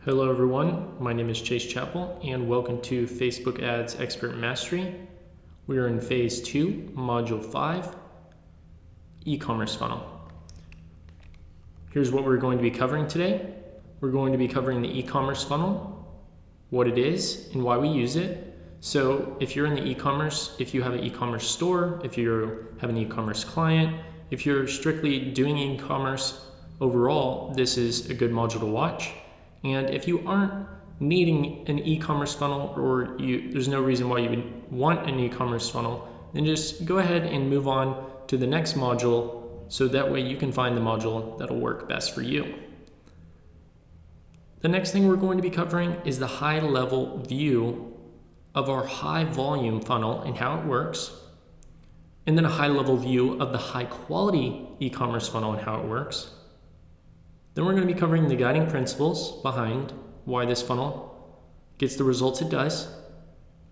Hello everyone, my name is Chase Chappell and welcome to Facebook Ads Expert Mastery. We are in Phase 2, Module 5, E-Commerce Funnel. Here's what we're going to be covering today. We're going to be covering the e-commerce funnel, what it is and why we use it. So if you're in the e-commerce, if you have an e-commerce store, if you have an e-commerce client, if you're strictly doing e-commerce overall, this is a good module to watch. And if you aren't needing an e-commerce funnel or there's no reason why you would want an e-commerce funnel, then just go ahead and move on to the next module so that way you can find the module that'll work best for you. The next thing we're going to be covering is the high-level view of our high-volume funnel and how it works, and then a high-level view of the high-quality e-commerce funnel and how it works. Then we're going to be covering the guiding principles behind why this funnel gets the results it does,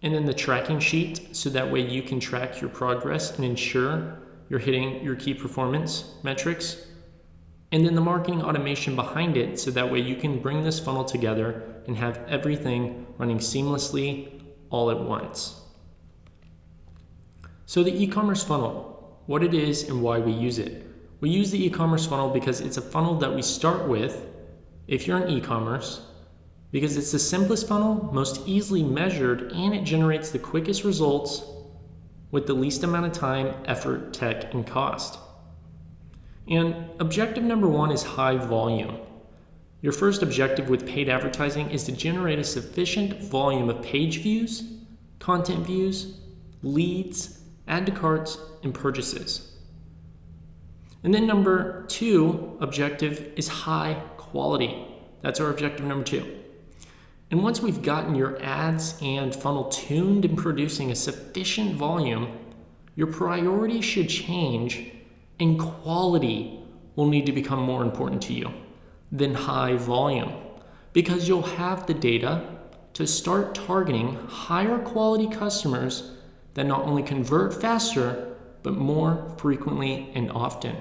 and then the tracking sheet so that way you can track your progress and ensure you're hitting your key performance metrics, and then the marketing automation behind it so that way you can bring this funnel together and have everything running seamlessly all at once. So the e-commerce funnel, what it is and why we use it. We use the e-commerce funnel because it's a funnel that we start with if you're in e-commerce, because it's the simplest funnel, most easily measured, and it generates the quickest results with the least amount of time, effort, tech, and cost. And objective number one is high volume. Your first objective with paid advertising is to generate a sufficient volume of page views, content views, leads, add to carts, and purchases. And then number two objective is high quality. That's our objective number two. And once we've gotten your ads and funnel tuned and producing a sufficient volume, your priority should change and quality will need to become more important to you than high volume, because you'll have the data to start targeting higher quality customers that not only convert faster, but more frequently and often.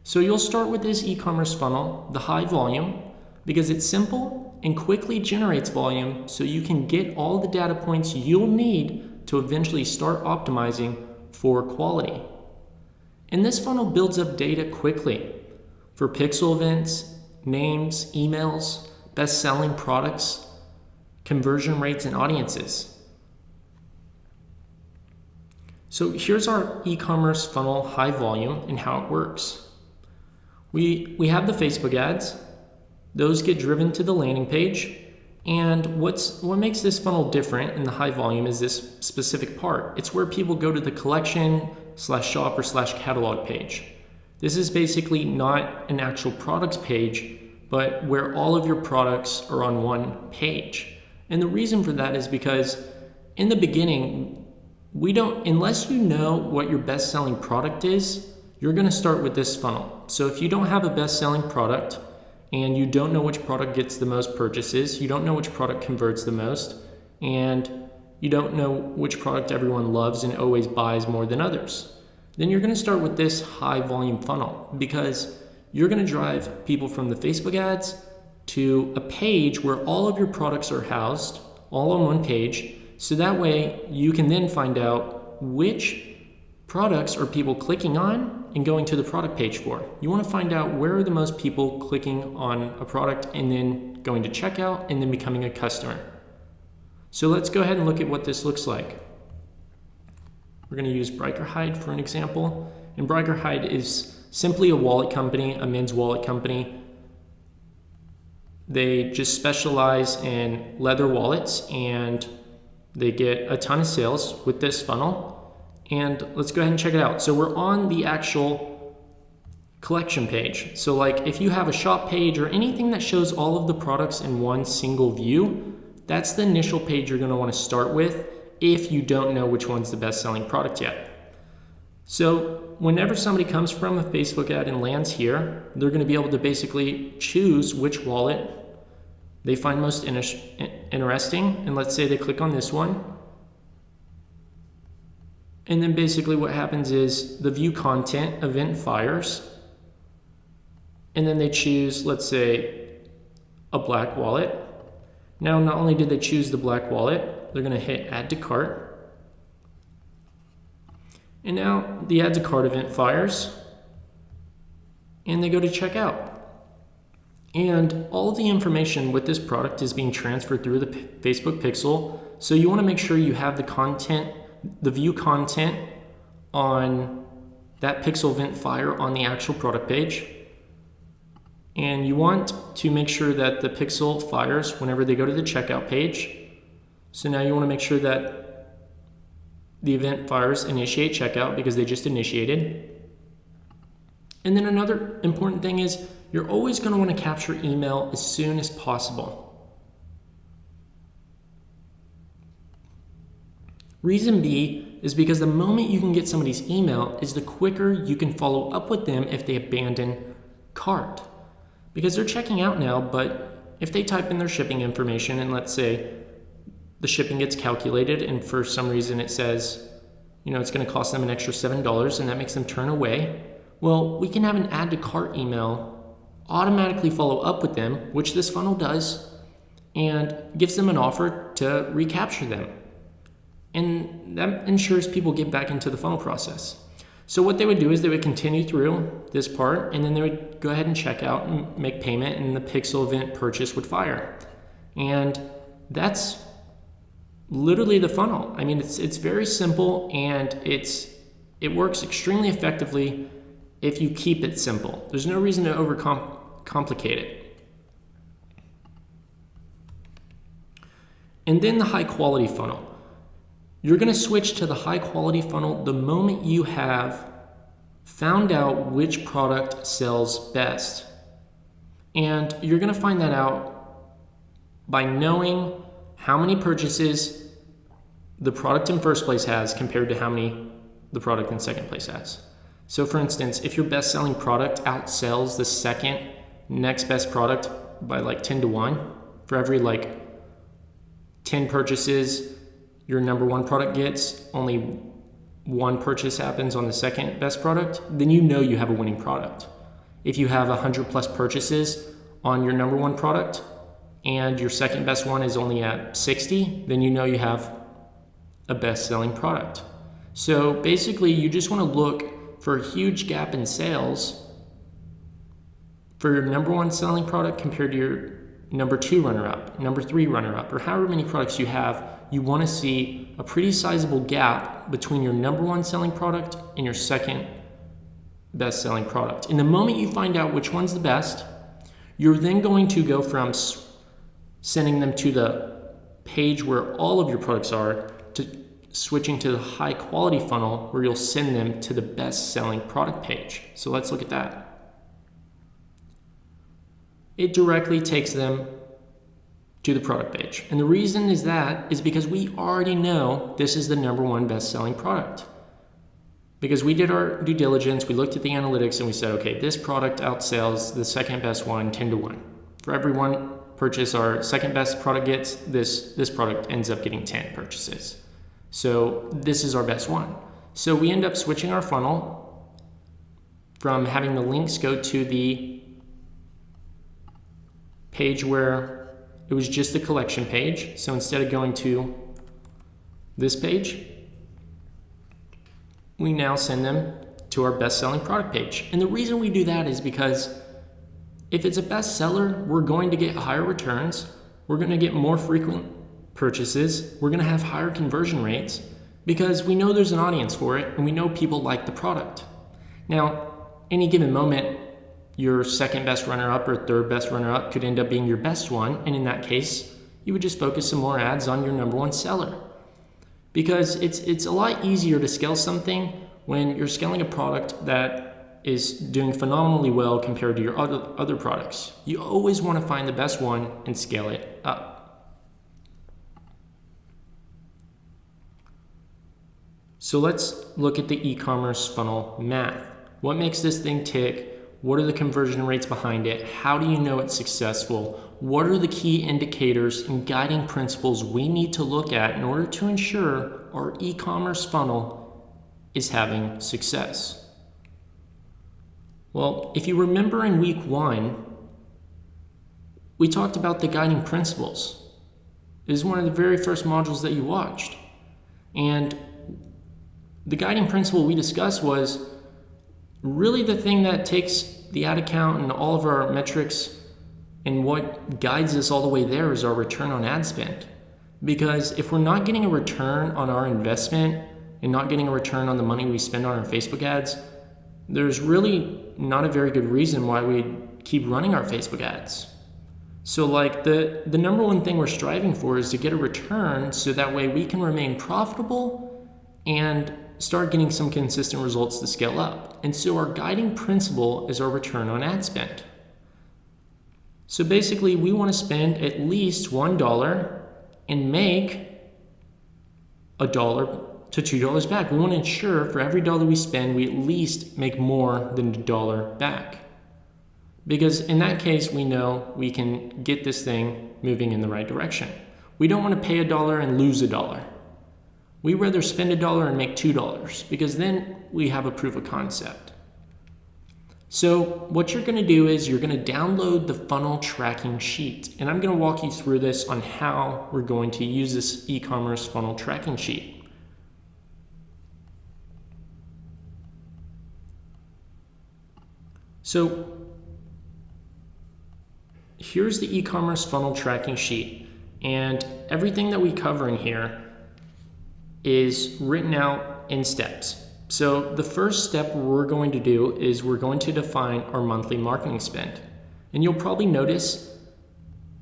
So you'll start with this e-commerce funnel, the high volume, because it's simple and quickly generates volume so you can get all the data points you'll need to eventually start optimizing for quality. And this funnel builds up data quickly for pixel events, names, emails, best-selling products, conversion rates, and audiences. So here's our e-commerce funnel high volume and how it works. We have the Facebook ads. Those get driven to the landing page. And what makes this funnel different in the high volume is this specific part. It's where people go to the collection/shop or /catalog page. This is basically not an actual products page, but where all of your products are on one page. And the reason for that is because in the beginning, unless you know what your best-selling product is, you're going to start with this funnel. So if you don't have a best-selling product and you don't know which product gets the most purchases, you don't know which product converts the most, and you don't know which product everyone loves and always buys more than others, then you're going to start with this high-volume funnel, because you're going to drive people from the Facebook ads to a page where all of your products are housed, all on one page, so that way you can then find out which products are people clicking on and going to the product page for. You want to find out where are the most people clicking on a product and then going to checkout and then becoming a customer. So let's go ahead and look at what this looks like. We're going to use Brikerhide for an example. And Brikerhide is simply a wallet company, a men's wallet company. They just specialize in leather wallets and they get a ton of sales with this funnel. And let's go ahead and check it out. So we're on the actual collection page. So like if you have a shop page or anything that shows all of the products in one single view, that's the initial page you're going to want to start with if you don't know which one's the best-selling product yet. So whenever somebody comes from a Facebook ad and lands here, they're going to be able to basically choose which wallet they find most interesting. And let's say they click on this one. And then basically what happens is the view content event fires. And then they choose, let's say, a black wallet. Now, not only did they choose the black wallet, they're going to hit add to cart. And now the add to cart event fires and they go to checkout. And all of the information with this product is being transferred through the Facebook pixel. So you want to make sure you have the content, the view content on that pixel event fire on the actual product page. And you want to make sure that the pixel fires whenever they go to the checkout page. So now you want to make sure that the event fires initiate checkout because they just initiated. And then another important thing is you're always going to want to capture email as soon as possible. Reason B is because the moment you can get somebody's email is the quicker you can follow up with them if they abandon cart. Because they're checking out now, but if they type in their shipping information and let's say the shipping gets calculated and for some reason it says, it's going to cost them an extra $7 and that makes them turn away, well, we can have an add to cart email automatically follow up with them, which this funnel does, and gives them an offer to recapture them. And that ensures people get back into the funnel process. So what they would do is they would continue through this part, and then they would go ahead and check out and make payment, and the pixel event purchase would fire. And that's literally the funnel. I mean, it's very simple, and it works extremely effectively if you keep it simple. There's no reason to overcomplicate it. And then the high quality funnel. You're going to switch to the high quality funnel the moment you have found out which product sells best. And you're going to find that out by knowing how many purchases the product in first place has compared to how many the product in second place has. So for instance, if your best selling product outsells the second next best product by like 10 to 1, for every like 10 purchases your number one product gets, only one purchase happens on the second best product, then you know you have a winning product. If you have 100 plus purchases on your number one product and your second best one is only at 60, then you know you have a best selling product. So basically you just want to look for a huge gap in sales for your number one selling product compared to your number two runner-up, number three runner-up, or however many products you have. You want to see a pretty sizable gap between your number one selling product and your second best selling product. And the moment you find out which one's the best, you're then going to go from sending them to the page where all of your products are to switching to the high quality funnel where you'll send them to the best selling product page. So let's look at that. It directly takes them to the product page. And the reason is because we already know this is the number one best selling product. Because we did our due diligence, we looked at the analytics and we said, okay, this product outsells the second best one 10 to 1. For every one purchase our second best product gets, this product ends up getting 10 purchases. So this is our best one. So we end up switching our funnel from having the links go to the page where it was just the collection page. So instead of going to this page, we now send them to our best-selling product page. And the reason we do that is because if it's a bestseller, we're going to get higher returns, we're going to get more frequent purchases, we're going to have higher conversion rates because we know there's an audience for it and we know people like the product. Now, any given moment, your second best runner-up or third best runner-up could end up being your best one, and in that case, you would just focus some more ads on your number one seller. Because it's a lot easier to scale something when you're scaling a product that is doing phenomenally well compared to your other products. You always want to find the best one and scale it up. So let's look at the e-commerce funnel math. What makes this thing tick? What are the conversion rates behind it? How do you know it's successful? What are the key indicators and guiding principles we need to look at in order to ensure our e-commerce funnel is having success? Well, if you remember in week 1, we talked about the guiding principles. It is one of the very first modules that you watched. And the guiding principle we discussed was really the thing that takes the ad account and all of our metrics, and what guides us all the way there is our return on ad spend. Because if we're not getting a return on our investment and not getting a return on the money we spend on our Facebook ads, there's really not a very good reason why we keep running our Facebook ads. So like the number one thing we're striving for is to get a return so that way we can remain profitable and start getting some consistent results to scale up. And so our guiding principle is our return on ad spend. So basically we want to spend at least $1 and make $1 to $2 back. We want to ensure for every dollar we spend, we at least make more than $1 back. Because in that case, we know we can get this thing moving in the right direction. We don't want to pay $1 and lose $1. We rather spend $1 and make $2 because then we have a proof of concept. So what you're going to do is you're going to download the funnel tracking sheet. And I'm going to walk you through this on how we're going to use this e-commerce funnel tracking sheet. So here's the e-commerce funnel tracking sheet, and everything that we cover in here is written out in steps. So the first step we're going to do is we're going to define our monthly marketing spend. And you'll probably notice,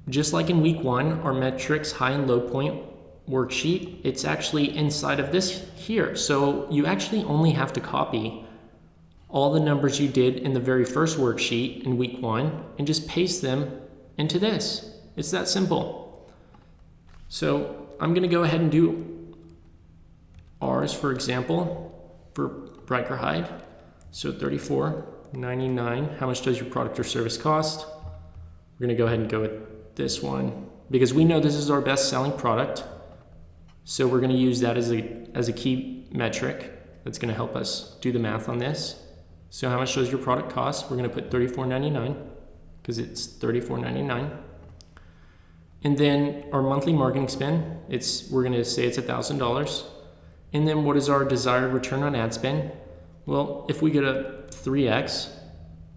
just like in week 1, our metrics high and low point worksheet, it's actually inside of this here. So you actually only have to copy all the numbers you did in the very first worksheet in week 1 and just paste them into this. It's that simple. So I'm going to go ahead and do ours, for example, for Riker Hide. So $34.99. How much does your product or service cost? We're going to go ahead and go with this one because we know this is our best selling product. So we're going to use that as a key metric that's going to help us do the math on this. So how much does your product cost? We're going to put $34.99 because it's $34.99. And then our monthly marketing spend, we're going to say it's $1,000. And then what is our desired return on ad spend? Well, if we get a 3x,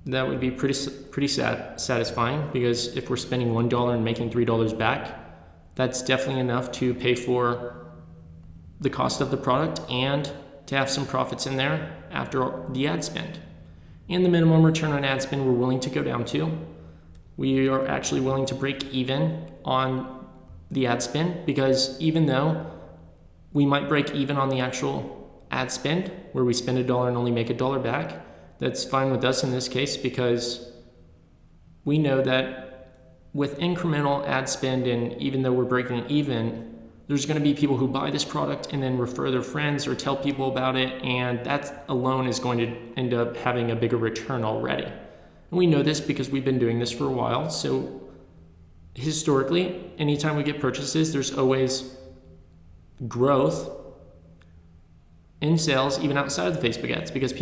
that would be pretty satisfying, because if we're spending $1 and making $3 back, that's definitely enough to pay for the cost of the product and to have some profits in there after the ad spend. And the minimum return on ad spend we're willing to go down to. We are actually willing to break even on the ad spend, because even though we might break even on the actual ad spend, where we spend $1 and only make $1 back, that's fine with us in this case, because we know that with incremental ad spend, and even though we're breaking even, there's going to be people who buy this product and then refer their friends or tell people about it, and that alone is going to end up having a bigger return already. And we know this because we've been doing this for a while. So historically, anytime we get purchases, there's always growth in sales even outside of the Facebook ads, because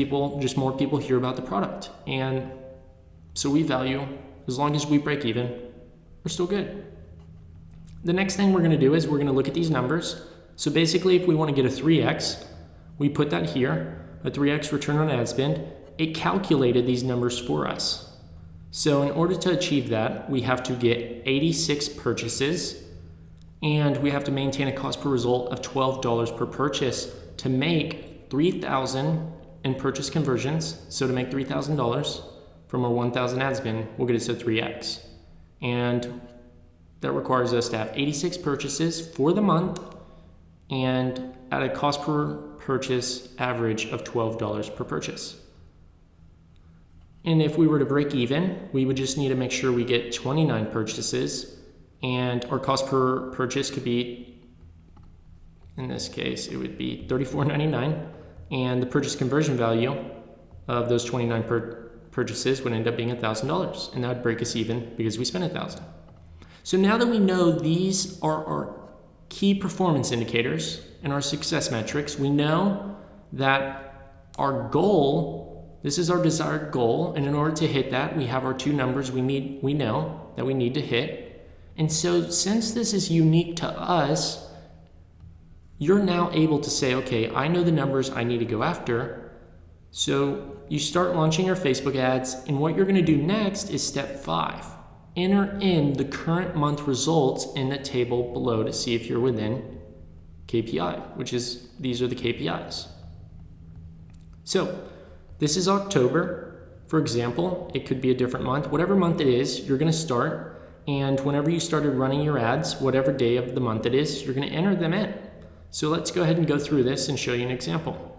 more people hear about the product. And so we value, as long as we break even, we're still good. The next thing we're going to do is we're going to look at these numbers. So basically, if we want to get a 3x, we put that here, a 3x return on ad spend. It calculated these numbers for us. So in order to achieve that, we have to get 86 purchases, and we have to maintain a cost per result of $12 per purchase to make 3,000 in purchase conversions. So to make $3,000 from our 1,000 ad spend, we'll get it to 3x. And that requires us to have 86 purchases for the month and at a cost per purchase average of $12 per purchase. And if we were to break even, we would just need to make sure we get 29 purchases, and our cost per purchase could be, in this case, it would be $34.99, and the purchase conversion value of those 29 purchases would end up being $1,000, and that would break us even because we spent $1,000. So now that we know these are our key performance indicators and our success metrics, we know that our goal This is our desired goal, and in order to hit that, we have our two numbers we know that we need to hit. And so since this is unique to us, you're now able to say, okay, I know the numbers I need to go after. So you start launching your Facebook ads, and what you're going to do next is step 5. Enter in the current month results in the table below to see if you're within KPI, which is, these are the KPIs. So this is October, for example. It could be a different month. Whatever month it is, you're going to start, and whenever you started running your ads, whatever day of the month it is, you're going to enter them in. So let's go ahead and go through this and show you an example.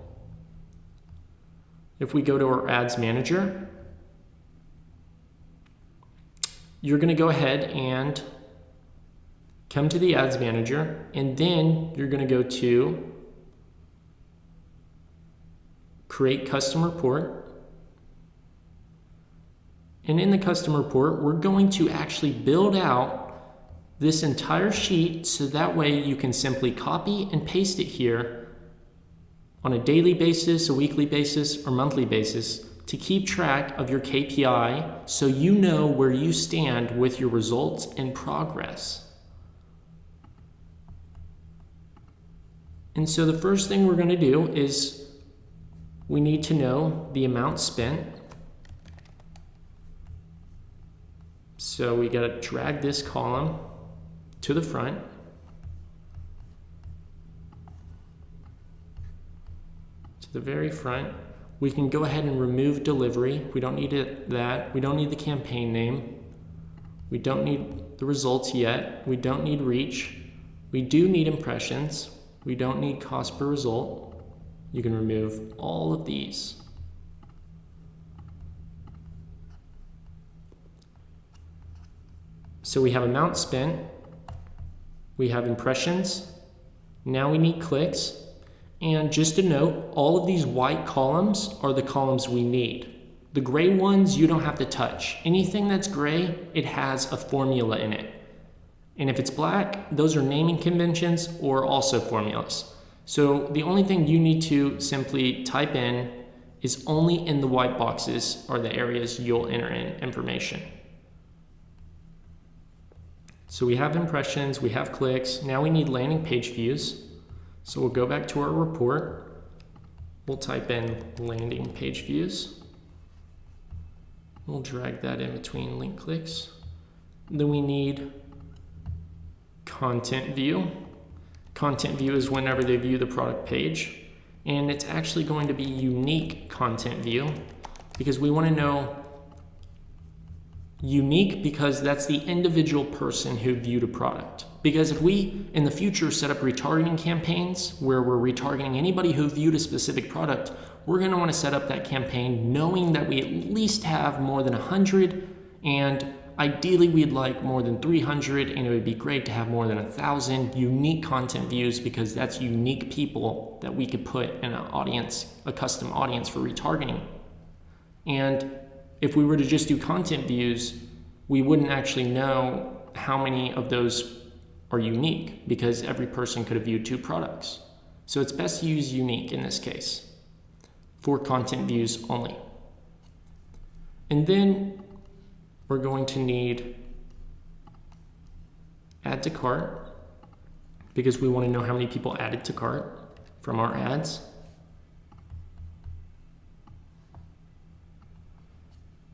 If we go to our ads manager, you're going to go ahead and come to the ads manager, and then you're going to go to create custom report. And in the custom report, we're going to actually build out this entire sheet so that way you can simply copy and paste it here on a daily basis, a weekly basis, or monthly basis to keep track of your KPI so you know where you stand with your results and progress. And so the first thing we're going to do is we need to know the amount spent. So we got to drag this column to the front. To the very front. We can go ahead and remove delivery. We don't need that. We don't need the campaign name. We don't need the results yet. We don't need reach. We do need impressions. We don't need cost per result. You can remove all of these. So we have amount spent. We have impressions. Now we need clicks. And just a note, all of these white columns are the columns we need. The gray ones you don't have to touch. Anything that's gray, it has a formula in it. And if it's black, those are naming conventions or also formulas. So the only thing you need to simply type in is only in the white boxes are the areas you'll enter in information. So we have impressions, we have clicks. Now we need landing page views. So we'll go back to our report. We'll type in landing page views. We'll drag that in between link clicks. Then we need content view. Content view is whenever they view the product page. And it's actually going to be unique content view because we want to know unique because that's the individual person who viewed a product. Because if we, in the future, set up retargeting campaigns where we're retargeting anybody who viewed a specific product, we're going to want to set up that campaign knowing that we at least have more than 100, and ideally we'd like more than 300, and it would be great to have more than 1,000 unique content views because that's unique people that we could put in an audience, a custom audience for retargeting. And if we were to just do content views, we wouldn't actually know how many of those are unique because every person could have viewed 2 products. So it's best to use unique in this case for content views only. And then we're going to need add to cart because we want to know how many people added to cart from our ads.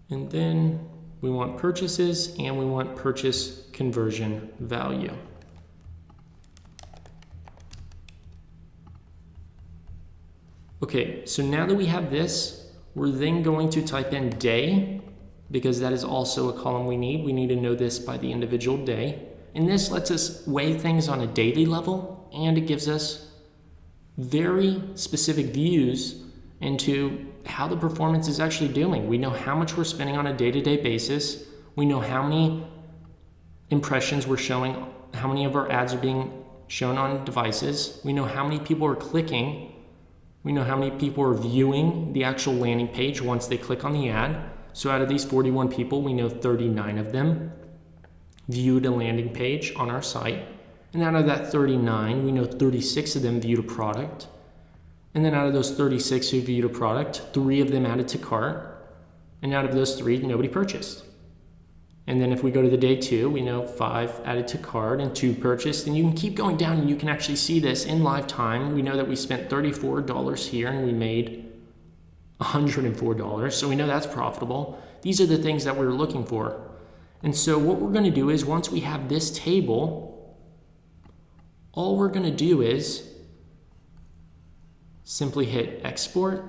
And then we want purchases and we want purchase conversion value. Okay, so now that we have this, we're then going to type in day because that is also a column we need. We need to know this by the individual day. And this lets us weigh things on a daily level, and it gives us very specific views into how the performance is actually doing. We know how much we're spending on a day-to-day basis. We know how many impressions we're showing, how many of our ads are being shown on devices. We know how many people are clicking. We know how many people are viewing the actual landing page once they click on the ad. So out of these 41 people, we know 39 of them viewed a landing page on our site. And out of that 39, we know 36 of them viewed a product. And then out of those 36 who viewed a product, 3 of them added to cart. And out of those 3, nobody purchased. And then if we go to the day 2, we know 5 added to cart and 2 purchased. And you can keep going down and you can actually see this in live time. We know that we spent $34 here and we made $104. So we know that's profitable. These are the things that we're looking for. And so what we're going to do is once we have this table, all we're going to do is simply hit export,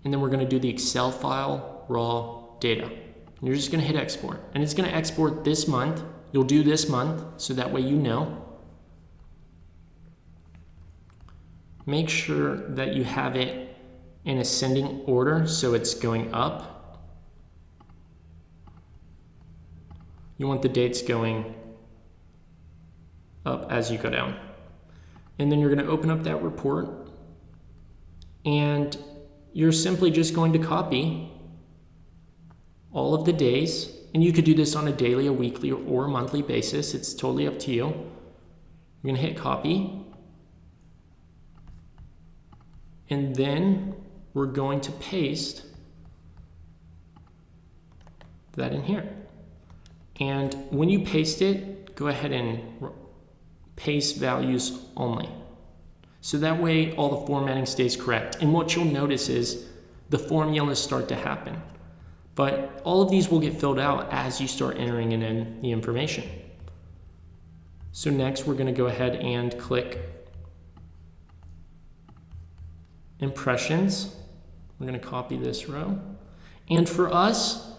and then we're going to do the Excel file raw data. And you're just going to hit export, and it's going to export this month. You'll do this month, so that way you know. Make sure that you have it in ascending order, so it's going up. You want the dates going up as you go down. And then you're going to open up that report, and you're simply just going to copy all of the days, and you could do this on a daily, a weekly, or a monthly basis. It's totally up to you. You're going to hit copy, and then we're going to paste that in here. And when you paste it, go ahead and paste values only. So that way all the formatting stays correct. And what you'll notice is the formulas start to happen. But all of these will get filled out as you start entering in the information. So next we're going to go ahead and click impressions. We're going to copy this row. And for us,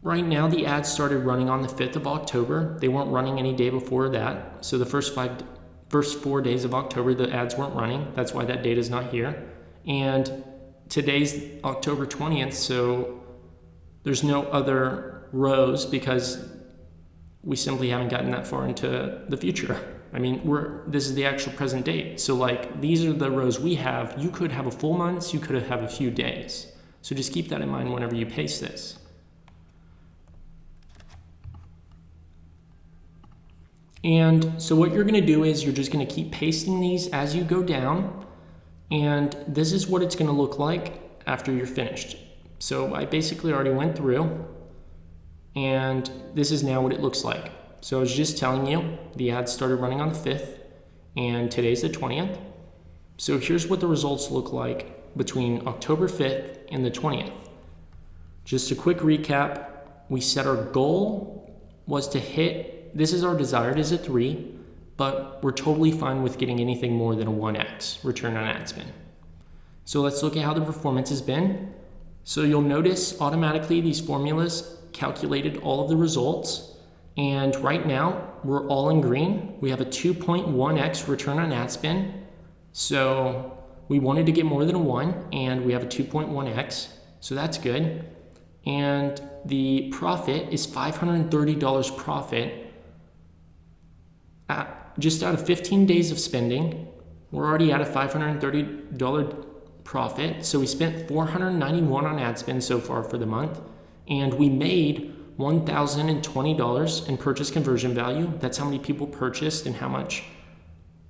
right now the ads started running on the 5th of October. They weren't running any day before that. So the first 4 days of October, the ads weren't running. That's why that data is not here. And today's October 20th, so there's no other rows because we simply haven't gotten that far into the future. I mean, this is the actual present date. So like, these are the rows we have. You could have a full month, you could have a few days. So just keep that in mind whenever you paste this. And so what you're going to do is you're just going to keep pasting these as you go down, and this is what it's going to look like after you're finished. So I basically already went through, and this is now what it looks like. So I was just telling you the ads started running on the 5th, and today's the 20th. So here's what the results look like between October 5th and the 20th. Just a quick recap, we said our goal was to hit, this is our desired is a 3, but we're totally fine with getting anything more than a 1x return on ad spend. So let's look at how the performance has been. So you'll notice automatically these formulas calculated all of the results, and right now we're all in green. We have a 2.1x return on ad spend. So we wanted to get more than a 1, and we have a 2.1x, so that's good. And the profit is $530 profit. Just out of 15 days of spending, we're already at a $530 profit. So we spent $491 on ad spend so far for the month, and we made $1,020 in purchase conversion value. That's how many people purchased and how much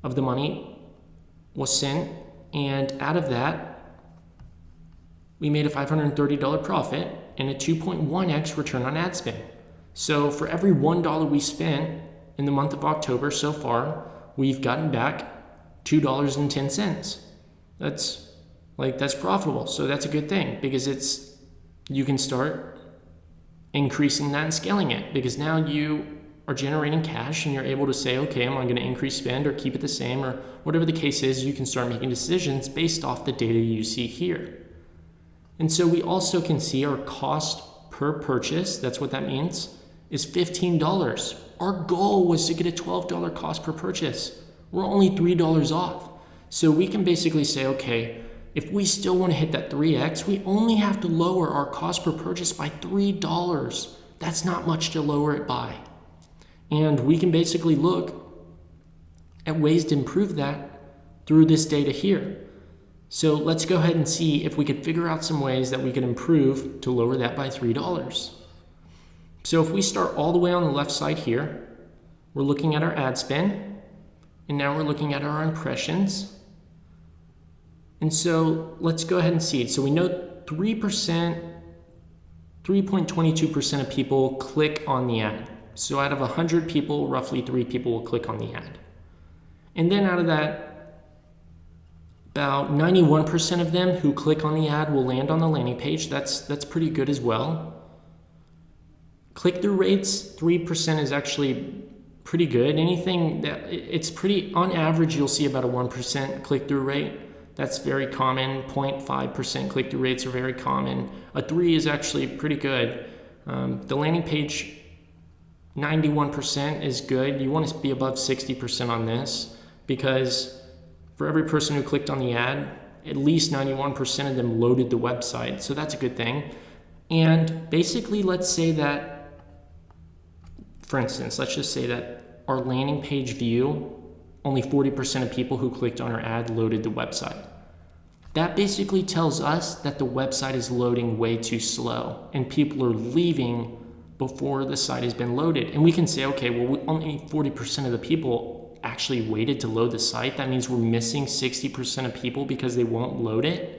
of the money was sent. And out of that, we made a $530 profit and a 2.1x return on ad spend. So for every $1 we spent in the month of October so far, we've gotten back $2.10. That's profitable. So that's a good thing, because you can start increasing that and scaling it, because now you are generating cash and you're able to say, okay, am I going to increase spend or keep it the same, or whatever the case is. You can start making decisions based off the data you see here. And so we also can see our cost per purchase, that's what that means, is $15. Our goal was to get a $12 cost per purchase. We're only $3 off. So we can basically say, okay, if we still want to hit that 3x, we only have to lower our cost per purchase by $3. That's not much to lower it by. And we can basically look at ways to improve that through this data here. So let's go ahead and see if we could figure out some ways that we could improve to lower that by $3. So if we start all the way on the left side here, we're looking at our ad spend, and now we're looking at our impressions. And so let's go ahead and see it. So we know 3.22% of people click on the ad. So out of 100 people, roughly 3 people will click on the ad. And then out of that, about 91% of them who click on the ad will land on the landing page. That's pretty good as well. Click-through rates, 3% is actually pretty good. Anything that it's pretty, on average, you'll see about a 1% click-through rate. That's very common. 0.5% click-through rates are very common. A 3 is actually pretty good. The landing page, 91% is good. You want to be above 60% on this, because for every person who clicked on the ad, at least 91% of them loaded the website. So that's a good thing. And basically, let's say that, for instance, let's just say that our landing page view, only 40% of people who clicked on our ad loaded the website. That basically tells us that the website is loading way too slow and people are leaving before the site has been loaded. And we can say, okay, well, only 40% of the people actually waited to load the site. That means we're missing 60% of people because they won't load it.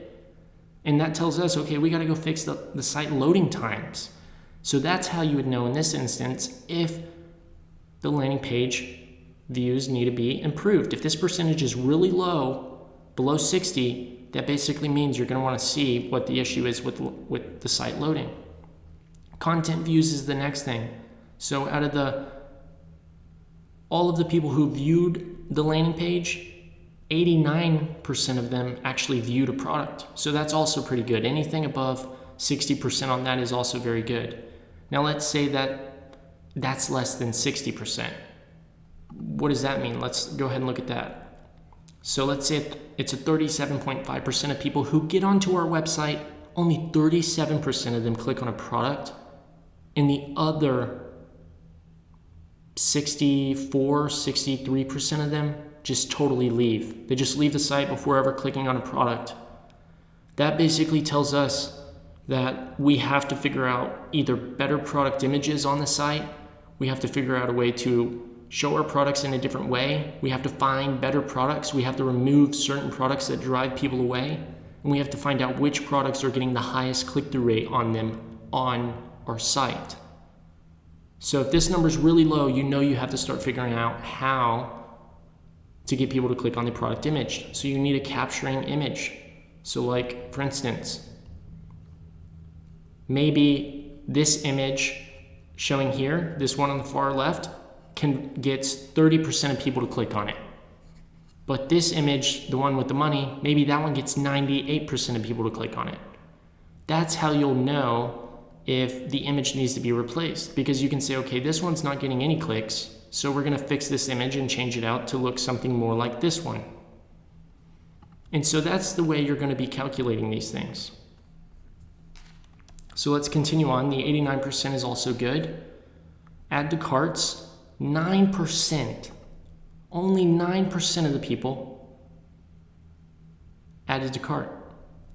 And that tells us, okay, we got to go fix the site loading times. So that's how you would know in this instance if the landing page views need to be improved. If this percentage is really low, below 60, that basically means you're going to want to see what the issue is with the site loading. Content views is the next thing. So out of all of the people who viewed the landing page, 89% of them actually viewed a product. So that's also pretty good. Anything above 60% on that is also very good. Now let's say that that's less than 60%. What does that mean? Let's go ahead and look at that. So let's say it's a 37.5% of people who get onto our website, only 37% of them click on a product, and the other 63% of them just totally leave. They just leave the site before ever clicking on a product. That basically tells us that we have to figure out either better product images on the site, we have to figure out a way to show our products in a different way, we have to find better products, we have to remove certain products that drive people away, and we have to find out which products are getting the highest click-through rate on them on our site. So if this number is really low, you know you have to start figuring out how to get people to click on the product image. So you need a capturing image. So like, for instance, maybe this image showing here, this one on the far left, gets 30% of people to click on it. But this image, the one with the money, maybe that one gets 98% of people to click on it. That's how you'll know if the image needs to be replaced, because you can say, okay, this one's not getting any clicks, so we're going to fix this image and change it out to look something more like this one. And so that's the way you're going to be calculating these things. So let's continue on. The 89% is also good. Add to carts, 9%. Only 9% of the people added to cart.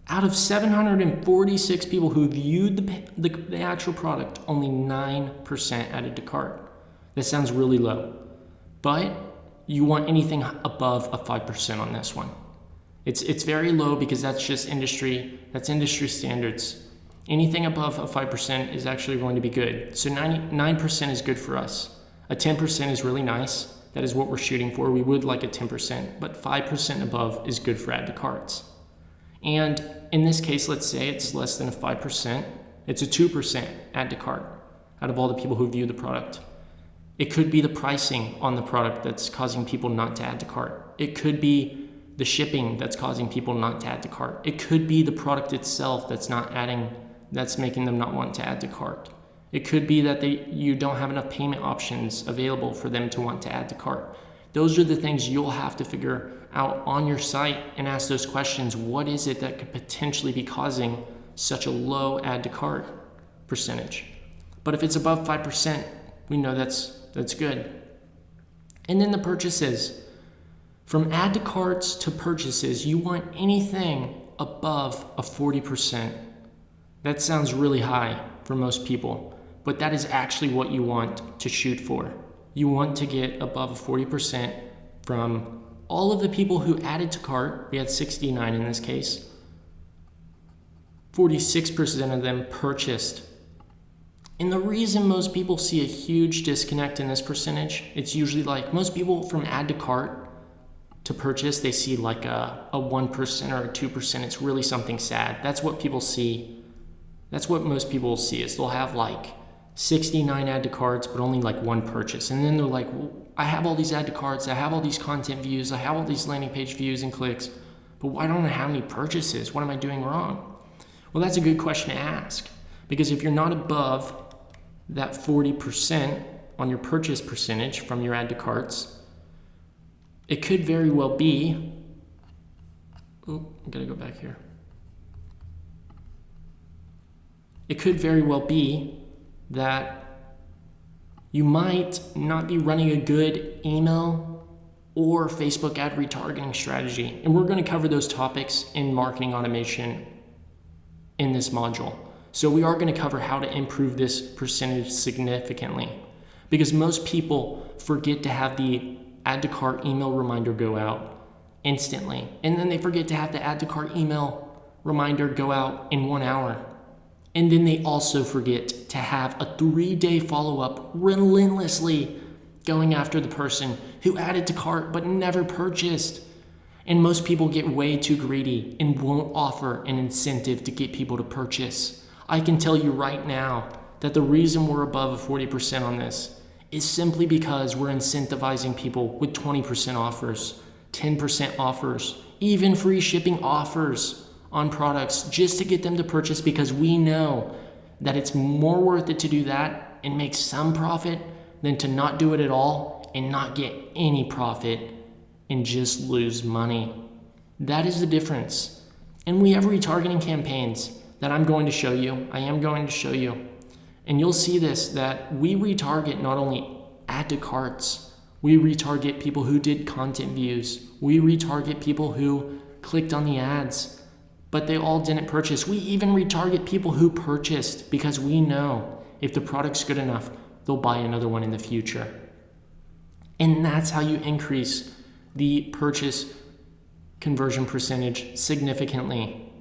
Out of 746 people who viewed the actual product, only 9% added to cart. That sounds really low, but you want anything above a 5% on this one. It's very low because that's just industry standards. Anything above a 5% is actually going to be good. So 9% is good for us. A 10% is really nice. That is what we're shooting for. We would like a 10%, but 5% above is good for add to carts. And in this case, let's say it's less than a 5%. It's a 2% add to cart out of all the people who view the product. It could be the pricing on the product that's causing people not to add to cart. It could be the shipping that's causing people not to add to cart. It could be the product itself that's making them not want to add to cart. It could be that you don't have enough payment options available for them to want to add to cart. Those are the things you'll have to figure out on your site and ask those questions. What is it that could potentially be causing such a low add to cart percentage? But if it's above 5%, we know that's good. And then the purchases. From add to carts to purchases, you want anything above a 40%. That sounds really high for most people, but that is actually what you want to shoot for. You want to get above a 40% from all of the people who added to cart, we had 69 in this case, 46% of them purchased. And the reason most people see a huge disconnect in this percentage, it's usually like most people from add to cart to purchase, they see like a 1% or a 2%. It's really something sad. That's what people see. That's what most people will see is they'll have like 69 add to carts, but only like one purchase. And then they're like, well, I have all these add to carts. I have all these content views. I have all these landing page views and clicks, but why don't I have any purchases? What am I doing wrong? Well, that's a good question to ask, because if you're not above that 40% on your purchase percentage from your add to carts, it could very well be, I'm gonna go back here. It could very well be that you might not be running a good email or Facebook ad retargeting strategy. And we're going to cover those topics in marketing automation in this module. So we are going to cover how to improve this percentage significantly, because most people forget to have the add to cart email reminder go out instantly. And then they forget to have the add to cart email reminder go out in 1 hour. And then they also forget to have a 3-day follow-up relentlessly going after the person who added to cart but never purchased. And most people get way too greedy and won't offer an incentive to get people to purchase. I can tell you right now that the reason we're above a 40% on this is simply because we're incentivizing people with 20% offers, 10% offers, even free shipping offers on products just to get them to purchase, because we know that it's more worth it to do that and make some profit than to not do it at all and not get any profit and just lose money. That is the difference. And we have retargeting campaigns that I am going to show you. And you'll see this, that we retarget not only add to carts, we retarget people who did content views, we retarget people who clicked on the ads, but they all didn't purchase. We even retarget people who purchased, because we know if the product's good enough, they'll buy another one in the future. And that's how you increase the purchase conversion percentage significantly.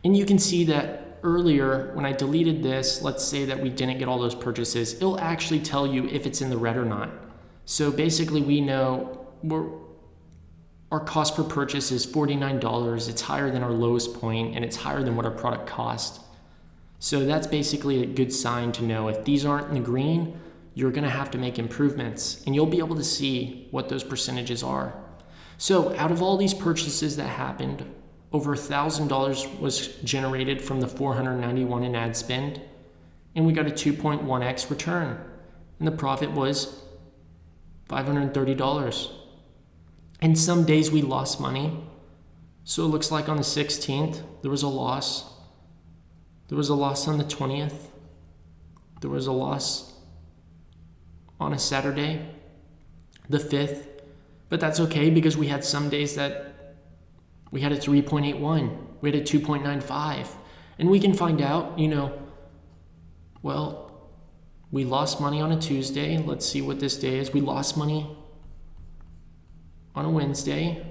And you can see that earlier when I deleted this, let's say that we didn't get all those purchases, it'll actually tell you if it's in the red or not. So basically we know our cost per purchase is $49. It's higher than our lowest point, and it's higher than what our product cost. So that's basically a good sign to know if these aren't in the green, you're gonna have to make improvements, and you'll be able to see what those percentages are. So out of all these purchases that happened, over $1,000 was generated from the 491 in ad spend, and we got a 2.1x return, and the profit was $530. And some days we lost money. So it looks like on the 16th, there was a loss. There was a loss on the 20th. There was a loss on a Saturday, the 5th. But that's okay, because we had some days that we had a 3.81. We had a 2.95. And we can find out, well, we lost money on a Tuesday. Let's see what this day is. We lost money on a Wednesday,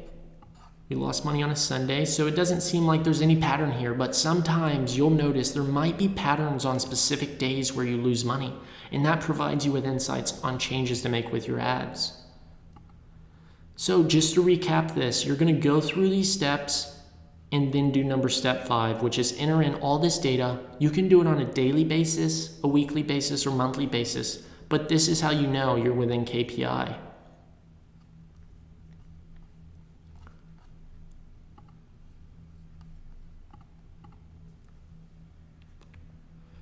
we lost money on a Sunday, so it doesn't seem like there's any pattern here, but sometimes you'll notice there might be patterns on specific days where you lose money, and that provides you with insights on changes to make with your ads. So just to recap this, you're going to go through these steps and then do step 5, which is enter in all this data. You can do it on a daily basis, a weekly basis, or monthly basis, but this is how you know you're within KPI.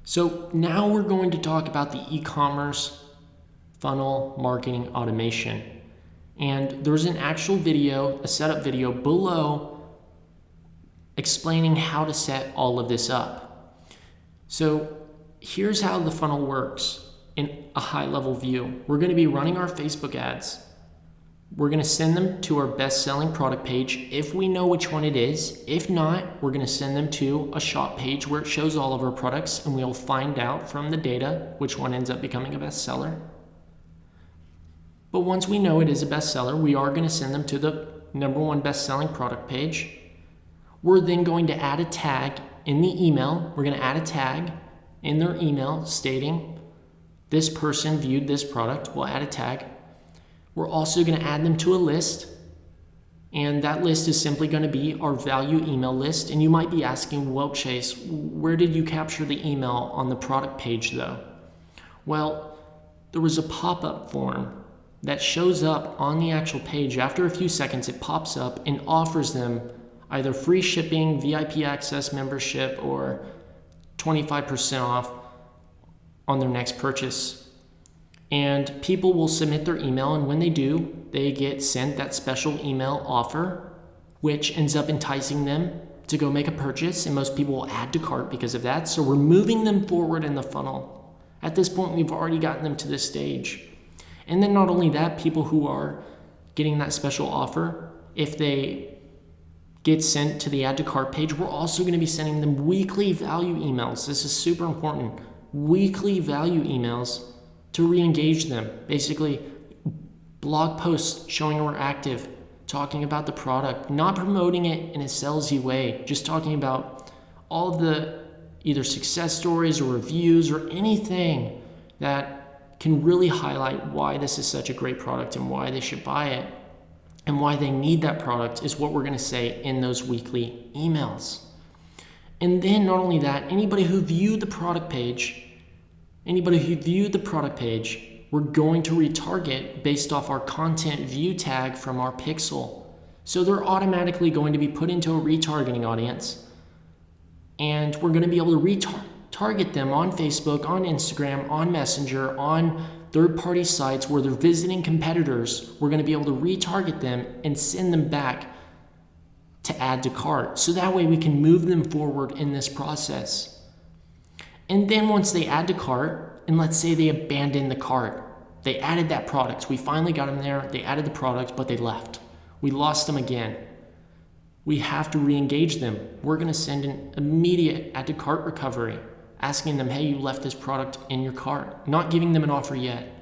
So now we're going to talk about the e-commerce funnel marketing automation. And there's an actual video, a setup video below explaining how to set all of this up. So here's how the funnel works in a high-level view. We're going to be running our Facebook ads. We're going to send them to our best-selling product page if we know which one it is. If not, we're going to send them to a shop page where it shows all of our products, and we'll find out from the data which one ends up becoming a bestseller. But once we know it is a bestseller, we are going to send them to the #1 best-selling product page. We're then going to add a tag in the email. We're going to add a tag in their email stating this person viewed this product. We'll add a tag. We're also going to add them to a list, and that list is simply going to be our value email list. And you might be asking, well, Chase, where did you capture the email on the product page though? Well, there was a pop-up form that shows up on the actual page. After a few seconds, it pops up and offers them either free shipping, VIP access membership, or 25% off on their next purchase. And people will submit their email, and when they do, they get sent that special email offer, which ends up enticing them to go make a purchase, and most people will add to cart because of that. So we're moving them forward in the funnel. At this point, we've already gotten them to this stage. And then not only that, people who are getting that special offer, if they get sent to the add to cart page, we're also going to be sending them weekly value emails. This is super important. Weekly value emails to re-engage them. Basically, blog posts showing we're active, talking about the product, not promoting it in a salesy way, just talking about all of the either success stories or reviews or anything that can really highlight why this is such a great product and why they should buy it and why they need that product is what we're going to say in those weekly emails. And then not only that, anybody who viewed the product page, we're going to retarget based off our content view tag from our pixel. So they're automatically going to be put into a retargeting audience, and we're going to be able to retarget them on Facebook, on Instagram, on Messenger, on third-party sites where they're visiting competitors. We're going to be able to retarget them and send them back to add to cart. So that way we can move them forward in this process. And then once they add to cart, and let's say they abandon the cart, they added that product. We finally got them there. They added the product, but they left. We lost them again. We have to re-engage them. We're going to send an immediate add to cart recovery, asking them, hey, you left this product in your cart, not giving them an offer yet.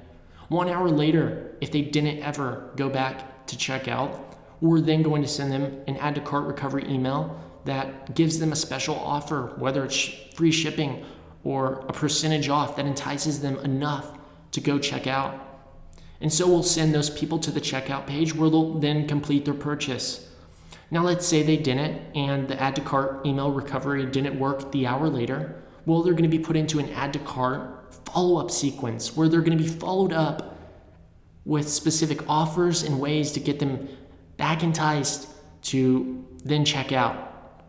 1 hour later, if they didn't ever go back to checkout, we're then going to send them an add to cart recovery email that gives them a special offer, whether it's free shipping or a percentage off that entices them enough to go check out. And so we'll send those people to the checkout page where they'll then complete their purchase. Now let's say they didn't, and the add to cart email recovery didn't work the hour later. Well, they're going to be put into an add to cart follow-up sequence where they're going to be followed up with specific offers and ways to get them back enticed to then check out.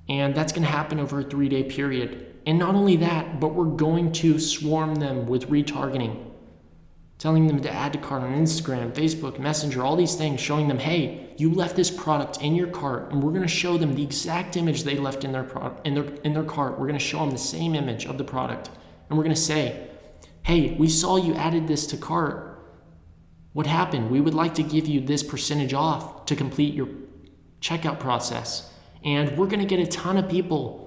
And that's going to happen over a 3-day period. And not only that, but we're going to swarm them with retargeting, telling them to add to cart on Instagram, Facebook, Messenger, all these things, showing them, hey, you left this product in your cart, and we're going to show them the exact image they left in their cart. We're going to show them the same image of the product, and we're going to say, hey, we saw you added this to cart. What happened? We would like to give you this percentage off to complete your checkout process, and we're going to get a ton of people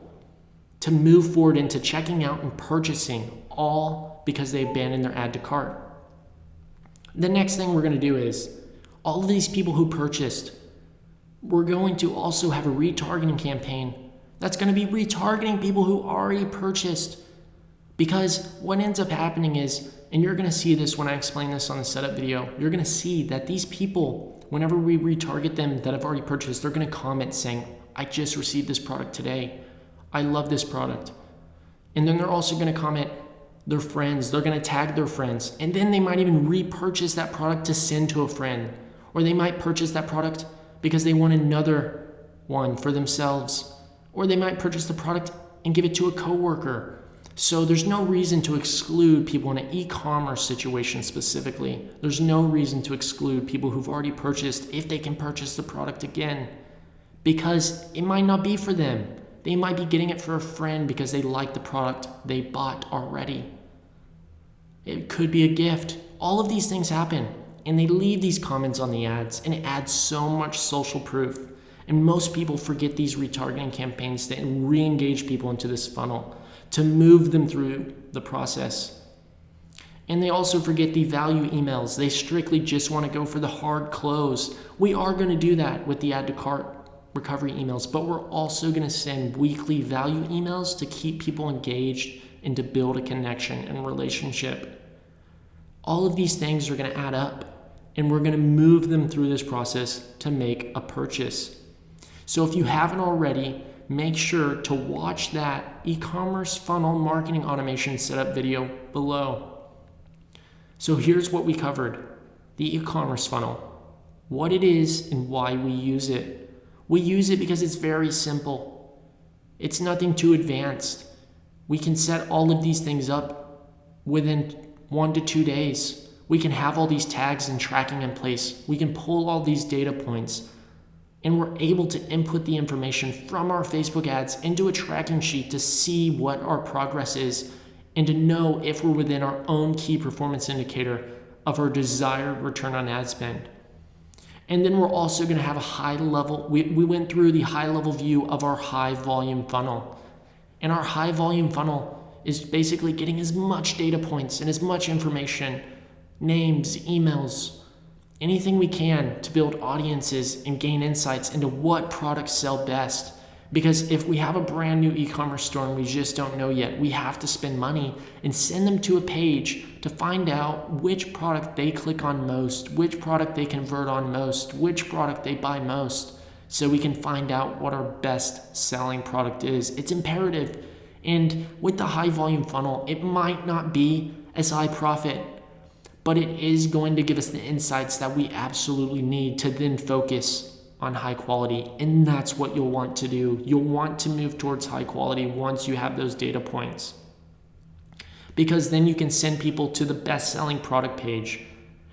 to move forward into checking out and purchasing, all because they abandoned their add to cart. The next thing we're going to do is all of these people who purchased, we're going to also have a retargeting campaign that's going to be retargeting people who already purchased. Because what ends up happening is, and you're going to see this when I explain this on the setup video, you're going to see that these people, whenever we retarget them that have already purchased, they're going to comment saying, I just received this product today. I love this product. And then they're also going to comment their friends. They're going to tag their friends. And then they might even repurchase that product to send to a friend. Or they might purchase that product because they want another one for themselves. Or they might purchase the product and give it to a coworker. So there's no reason to exclude people in an e-commerce situation specifically. There's no reason to exclude people who've already purchased if they can purchase the product again. Because it might not be for them. They might be getting it for a friend because they like the product they bought already. It could be a gift. All of these things happen, and they leave these comments on the ads, and it adds so much social proof. And most people forget these retargeting campaigns to re-engage people into this funnel, to move them through the process. And they also forget the value emails. They strictly just want to go for the hard close. We are going to do that with the add to cart recovery emails, but we're also going to send weekly value emails to keep people engaged and to build a connection and relationship. All of these things are going to add up, and we're going to move them through this process to make a purchase. So if you haven't already, make sure to watch that e-commerce funnel marketing automation setup video below. So here's what we covered: the e-commerce funnel, what it is and why we use it. We use it because it's very simple. It's nothing too advanced. We can set all of these things up within 1 to 2 days. We can have all these tags and tracking in place. We can pull all these data points, and we're able to input the information from our Facebook ads into a tracking sheet to see what our progress is and to know if we're within our own key performance indicator of our desired return on ad spend. And then we're also going to have a high level, we went through the high level view of our high volume funnel. And our high volume funnel is basically getting as much data points and as much information, names, emails, anything we can to build audiences and gain insights into what products sell best. Because if we have a brand new e-commerce store and we just don't know yet, we have to spend money and send them to a page to find out which product they click on most, which product they convert on most, which product they buy most, so we can find out what our best selling product is. It's imperative. And with the high volume funnel, it might not be as high profit, but it is going to give us the insights that we absolutely need to then focus on high quality. And that's what you'll want to do. You'll want to move towards high quality once you have those data points, because then you can send people to the best selling product page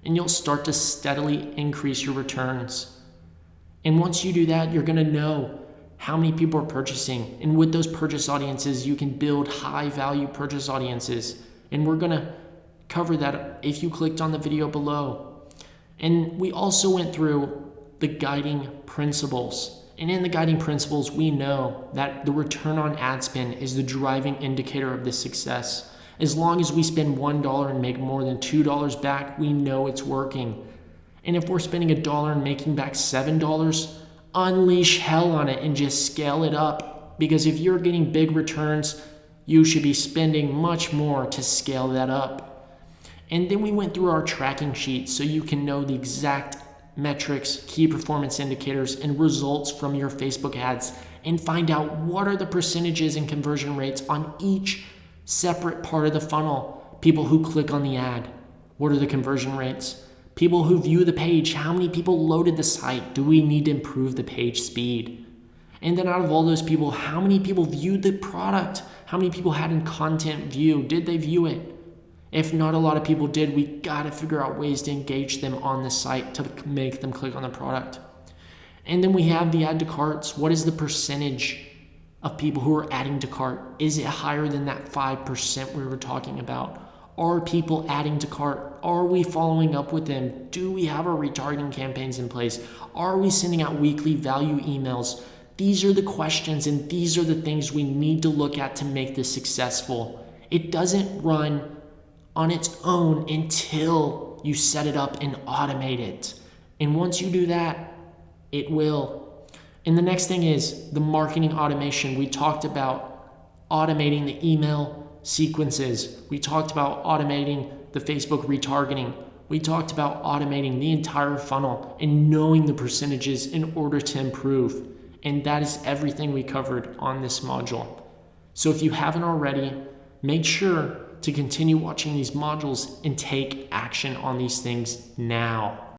and you'll start to steadily increase your returns. And once you do that, you're going to know how many people are purchasing, and with those purchase audiences you can build high value purchase audiences. And we're going to cover that if you clicked on the video below. And we also went through the guiding principles. And in the guiding principles, we know that the return on ad spend is the driving indicator of this success. As long as we spend $1 and make more than $2 back, we know it's working. And if we're spending $1 and making back $7, unleash hell on it and just scale it up. Because if you're getting big returns, you should be spending much more to scale that up. And then we went through our tracking sheet so you can know the exact metrics, key performance indicators, and results from your Facebook ads, and find out what are the percentages and conversion rates on each separate part of the funnel. People who click on the ad, what are the conversion rates? People who view the page, how many people loaded the site? Do we need to improve the page speed? And then out of all those people, how many people viewed the product? How many people had in content view? Did they view it? If not a lot of people did, we got to figure out ways to engage them on the site to make them click on the product. And then we have the add to carts. What is the percentage of people who are adding to cart? Is it higher than that 5% we were talking about? Are people adding to cart? Are we following up with them? Do we have our retargeting campaigns in place? Are we sending out weekly value emails? These are the questions, and these are the things we need to look at to make this successful. It doesn't run on its own until you set it up and automate it. And once you do that, it will. And the next thing is the marketing automation. We talked about automating the email sequences. We talked about automating the Facebook retargeting. We talked about automating the entire funnel and knowing the percentages in order to improve. And that is everything we covered on this module. So if you haven't already, make sure to continue watching these modules and take action on these things now.